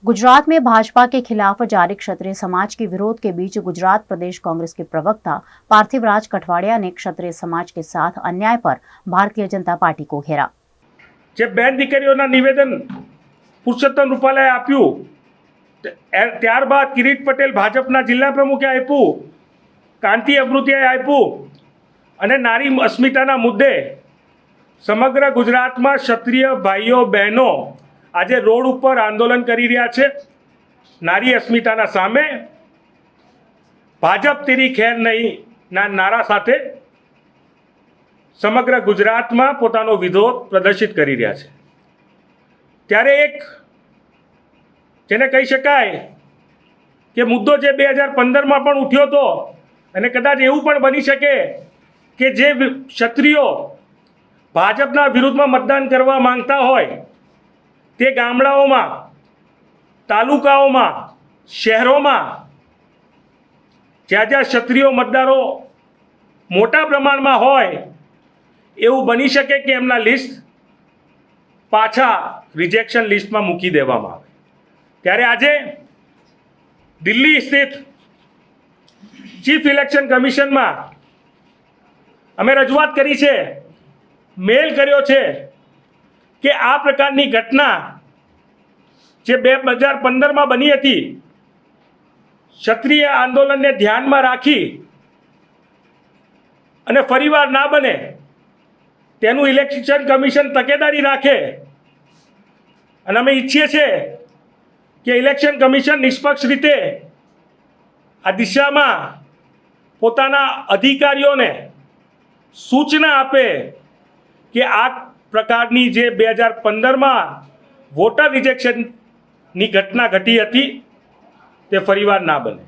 गुजरात में भाजपा के खिलाफ जारी क्षत्रिय समाज के विरोध के बीच गुजरात प्रदेश कांग्रेस के प्रवक्ता पार्थिवराज कठवाड़िया ने क्षत्रिय समाज के साथ अन्याय पर भारतीय जनता पार्टी को घेरा। जब बेन दीकरीओना निवेदन पुरुषोत्तम रूपालाए आप्યું ત્યારબાદ કિરીટ પટેલ ભાજપના જિલ્લા પ્રમુખે આપ્યું, કાંતિ અમૃતિયાએ આપ્યું અને નારી અસ્મિતાના મુદ્દે સમગ્ર ગુજરાતમાં ક્ષત્રિય ભાઈઓ બહેનો આજે રોડ ઉપર આંદોલન કરી રહ્યા છે। નારી અસ્મિતાના સામે ભાજપ તેરી ખેર નહીં ના નારા સાથે સમગ્ર ગુજરાતમાં પોતાનો વિરોધ પ્રદર્શિત કરી રહ્યા છે। ત્યારે એક જેને કહી શકાય કે મુદ્દો જે 2015માં પણ ઉઠ્યો હતો અને કદાચ એવું પણ બની શકે કે જે ક્ષત્રિયો ભાજપના વિરુદ્ધમાં મતદાન કરવા માંગતા હોય તે ગામડાઓમાં, તાલુકાઓમાં, શહેરોમાં જ્યાં જ્યાં ક્ષત્રિયો મતદારો મોટા પ્રમાણમાં હોય એવું બની શકે કે એમના લિસ્ટ પાછા રિજેક્શન લિસ્ટમાં મૂકી દેવામાં આવે। ત્યારે આજે દિલ્હી સ્થિત ચીફ ઇલેક્શન કમિશનમાં અમે રજૂઆત કરી છે, મેલ કર્યો છે કે આ પ્રકારની ઘટના જે 2015માં બની હતી, ક્ષત્રિય આંદોલનને ધ્યાનમાં રાખી અને ફરીવાર ના બને તેનું ઇલેક્શન કમિશન તકેદારી રાખે અને અમે ઈચ્છીએ છીએ કે ઇલેક્શન કમિશન નિષ્પક્ષ રીતે આ દિશામાં પોતાના અધિકારીઓને સૂચના આપે કે આ પ્રકારની જે 2015માં વોટર રિજેક્શનની ઘટના ઘટી હતી તે ફરીવાર ના બને।